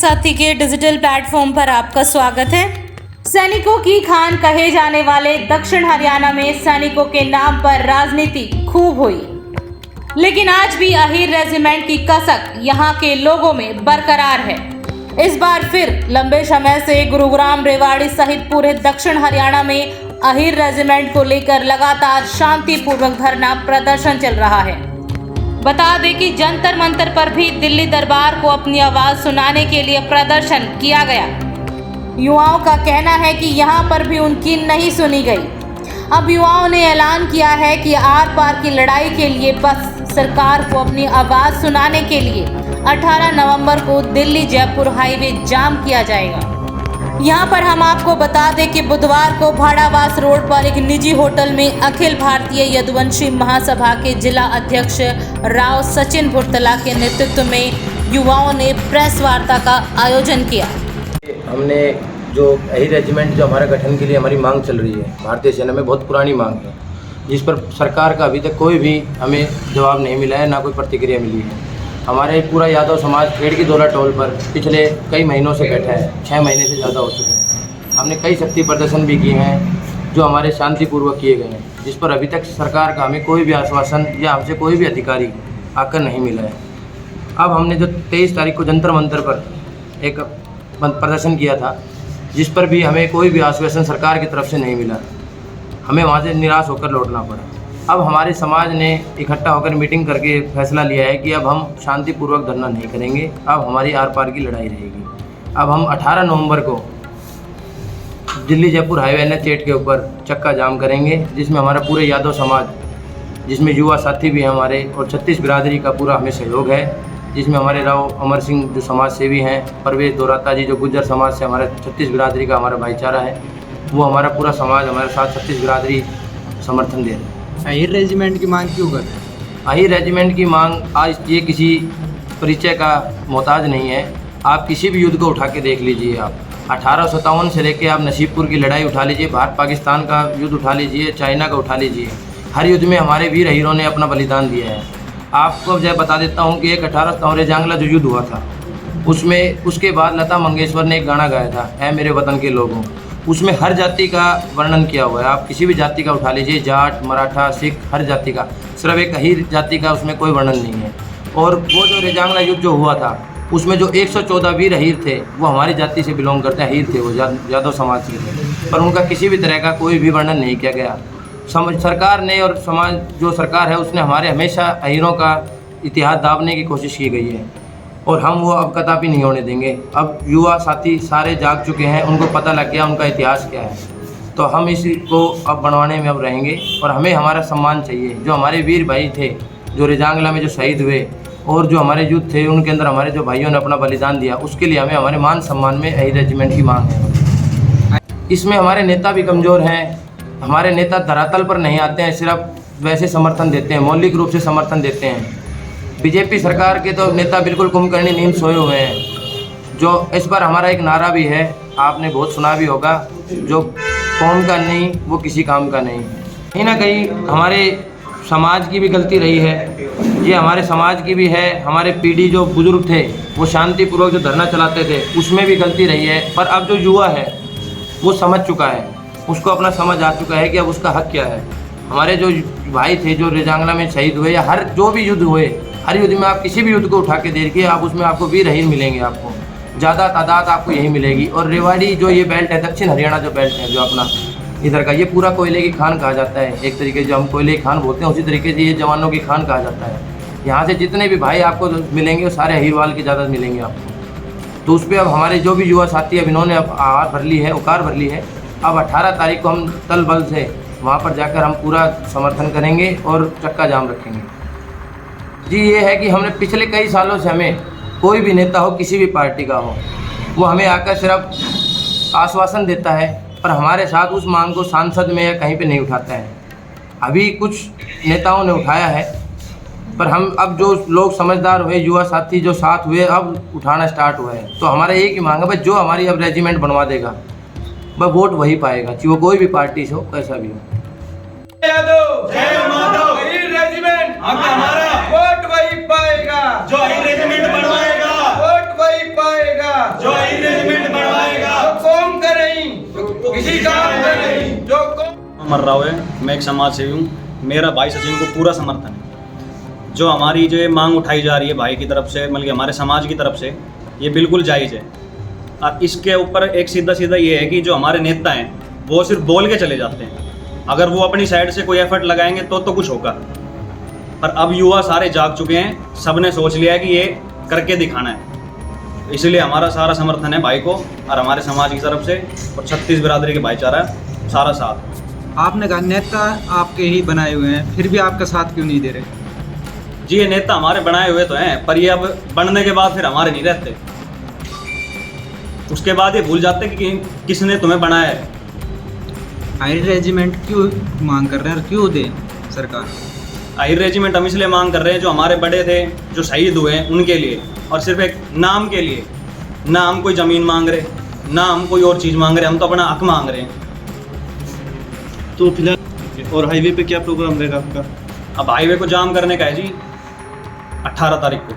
साथी के digital platform पर आपका स्वागत है। सैनिकों की खान कहे जाने वाले दक्षिण हरियाणा में सैनिकों के नाम पर राजनीति खूब हुई, लेकिन आज भी अहीर रेजिमेंट की कसक यहाँ के लोगों में बरकरार है। इस बार फिर लंबे समय से गुरुग्राम, रेवाड़ी सहित पूरे दक्षिण हरियाणा में अहीर रेजिमेंट को लेकर लगातार शांतिपूर्वक धरना प्रदर्शन चल रहा है। बता दें कि जंतर मंतर पर भी दिल्ली दरबार को अपनी आवाज सुनाने के लिए प्रदर्शन किया गया। युवाओं का कहना है कि यहां पर भी उनकी नहीं सुनी गई। अब युवाओं ने ऐलान किया है कि आर पार की लड़ाई के लिए बस सरकार को अपनी आवाज सुनाने के लिए 18 नवंबर को दिल्ली जयपुर हाईवे जाम किया जाएगा। यहाँ पर हम आपको बता दें कि बुधवार को भाड़ावास रोड पर एक निजी होटल में अखिल भारतीय यदुवंशी महासभा के जिला अध्यक्ष राव सचिन भुरतला के नेतृत्व में युवाओं ने प्रेस वार्ता का आयोजन किया। हमने जो अहीर रेजिमेंट जो हमारे गठन के लिए हमारी मांग चल रही है, भारतीय सेना में बहुत पुरानी मांग है, जिस पर सरकार का अभी तक कोई भी हमें जवाब नहीं मिला है, ना कोई प्रतिक्रिया मिली है। हमारे पूरा यादव समाज खेड़ की दौला टोल पर पिछले कई महीनों से बैठा है, 6 महीने से ज़्यादा हो चुके हैं। हमने कई शक्ति प्रदर्शन भी किए हैं जो हमारे शांतिपूर्वक किए गए हैं, जिस पर अभी तक सरकार का हमें कोई भी आश्वासन या हमसे कोई भी अधिकारी आकर नहीं मिला है। अब हमने जो 23 तारीख को जंतर मंतर पर एक प्रदर्शन किया था, जिस पर भी हमें कोई भी आश्वासन सरकार की तरफ से नहीं मिला, हमें वहाँ से निराश होकर लौटना पड़ा। अब हमारे समाज ने इकट्ठा होकर मीटिंग करके फैसला लिया है कि अब हम शांतिपूर्वक धरना नहीं करेंगे, अब हमारी आर पार की लड़ाई रहेगी। अब हम 18 नवंबर को दिल्ली जयपुर हाईवे NH 8 के ऊपर चक्का जाम करेंगे, जिसमें हमारा पूरे यादव समाज, जिसमें युवा साथी भी हैं हमारे, और 36 बिरादरी का पूरा हमें सहयोग है, जिसमें हमारे राव अमर सिंह जो समाज सेवी हैं, परवेज दोराता जी जो गुज्जर समाज से हमारे 36 बिरादरी का हमारा भाईचारा है, वो हमारा पूरा समाज हमारे साथ 36 बिरादरी समर्थन दे रहे हैं। अहीर रेजिमेंट की मांग क्यों करते हैं? अहीर रेजिमेंट की मांग आज ये किसी परिचय का मोहताज नहीं है। आप किसी भी युद्ध को उठा के देख लीजिए, आप 1857 से लेके आप नसीबपुर की लड़ाई उठा लीजिए, भारत पाकिस्तान का युद्ध उठा लीजिए, चाइना का उठा लीजिए, हर युद्ध में हमारे वीर हीरों ने अपना बलिदान दिया है। आपको जब बता देता हूँ कि एक 18 तौरे जांगला जो युद्ध हुआ था, उसमें उसके बाद लता मंगेशकर ने एक गाना गाया था, ऐ मेरे वतन के लोगों, उसमें हर जाति का वर्णन किया हुआ है। आप किसी भी जाति का उठा लीजिए, जाट, मराठा, सिख, हर जाति का, सिर्फ एक अहीर जाति का उसमें कोई वर्णन नहीं है। और वो जो रेजांगला युद्ध जो हुआ था, उसमें जो 114 वीर अहीर थे, वो हमारी जाति से बिलोंग करते हैं, अहीर थे, वो यादव समाज के थे, पर उनका किसी भी तरह का कोई भी वर्णन नहीं किया गया। सरकार ने और समाज जो सरकार है उसने हमारे हमेशा अहीरों का इतिहास दाबने की कोशिश की गई है, और हम वो अब कदापि नहीं होने देंगे। अब युवा साथी सारे जाग चुके हैं, उनको पता लग गया उनका इतिहास क्या है, तो हम इसी को अब बनवाने में अब रहेंगे। और हमें हमारा सम्मान चाहिए, जो हमारे वीर भाई थे जो रेजांगला में जो शहीद हुए, और जो हमारे युद्ध थे उनके अंदर हमारे जो भाइयों ने अपना बलिदान दिया, उसके लिए हमें हमारे मान सम्मान में अहीर रेजिमेंट की मांग है। इसमें हमारे नेता भी कमज़ोर हैं, हमारे नेता धरातल पर नहीं आते हैं, सिर्फ वैसे समर्थन देते हैं, मौलिक रूप से समर्थन देते हैं। बीजेपी सरकार के तो नेता बिल्कुल कुंभकर्णी नींद सोए हुए हैं। जो इस पर हमारा एक नारा भी है, आपने बहुत सुना भी होगा, जो कौम का नहीं वो किसी काम का नहीं। कहीं ना कहीं हमारे समाज की भी गलती रही है, ये हमारे समाज की भी है। हमारे पीढ़ी जो बुजुर्ग थे वो शांतिपूर्वक जो धरना चलाते थे, उसमें भी गलती रही है। पर अब जो युवा है वो समझ चुका है, उसको अपना समझ आ चुका है कि अब उसका हक क्या है। हमारे जो भाई थे जो रेजांगला में शहीद हुए, या हर जो भी युद्ध हुए, हर युद्ध में आप किसी भी युद्ध को उठा के देखिए, आप उसमें आपको वीर अहीर मिलेंगे, आपको ज़्यादा तादाद आपको यही मिलेगी। और रेवाड़ी जो ये बेल्ट है, दक्षिण हरियाणा जो बेल्ट है जो अपना इधर का, ये पूरा कोयले की खान कहा जाता है। एक तरीके से जो हम कोयले की खान बोलते हैं, उसी तरीके से ये जवानों की खान कहा जाता है। यहाँ से जितने भी भाई आपको मिलेंगे वो सारे अहीरवाल की ज़्यादा मिलेंगे आपको। तो उस पर अब हमारे जो भी युवा साथी अब इन्होंने अब आहार भर ली है, उकार भर ली है। अब 18 तारीख को हम तल बल से वहाँ पर जाकर हम पूरा समर्थन करेंगे और चक्का जाम रखेंगे। जी ये है कि हमने पिछले कई सालों से, हमें कोई भी नेता हो किसी भी पार्टी का हो, वो हमें आकर सिर्फ आश्वासन देता है, पर हमारे साथ उस मांग को सांसद में या कहीं पे नहीं उठाता है। अभी कुछ नेताओं ने उठाया है, पर हम अब जो लोग समझदार हुए, युवा साथी जो साथ हुए, अब उठाना स्टार्ट हुआ है। तो हमारा एक ही मांग है भाई, जो हमारी अब रेजिमेंट बनवा देगा वह वोट वही पाएगा, चाहे वो कोई भी पार्टी से हो, कैसा भी हो। यादव जय माधव, अहीर रेजिमेंट हमारा, वोट वही पाएगा जो अहीर रेजिमेंट बनवाएगा, वोट वही पाएगा। किसी काम का नहीं जो अमर राव है, मैं एक समाज सेवी हूँ। मेरा भाई सचिन को पूरा समर्थन है। जो हमारी जो ये मांग उठाई जा रही है भाई की तरफ से, बल्कि हमारे समाज की तरफ से, ये बिल्कुल जायज़ है। और इसके ऊपर एक सीधा सीधा ये है कि जो हमारे नेता हैं वो सिर्फ बोल के चले जाते हैं। अगर वो अपनी साइड से कोई एफर्ट लगाएंगे तो कुछ होगा। पर अब युवा सारे जाग चुके हैं, सब ने सोच लिया है कि ये करके दिखाना है। इसलिए हमारा सारा समर्थन है भाई को और हमारे समाज की तरफ से, और 36 बिरादरी के भाईचारा सारा साथ। आपने कहा नेता आपके ही बनाए हुए हैं, फिर भी आपका साथ क्यों नहीं दे रहे? जी, ये नेता हमारे बनाए हुए तो हैं, पर ये अब बनने के बाद फिर हमारे नहीं रहते। उसके बाद ये भूल जाते कि किसने तुम्हें बनाया है। हायर रेजिमेंट क्यों मांग कर रहे हैं और क्यों दे सरकार? हायर रेजिमेंट हम इसलिए मांग कर रहे हैं, जो हमारे बड़े थे, जो शहीद हुए हैं, उनके लिए, और सिर्फ एक नाम के लिए। ना हम कोई ज़मीन मांग रहे, ना हम कोई और चीज़ मांग रहे, हम तो अपना हक मांग रहे हैं। तो फिलहाल और हाईवे पे क्या प्रोग्राम रहेगा आपका? अब हाईवे को जाम करने का है जी 18 तारीख को।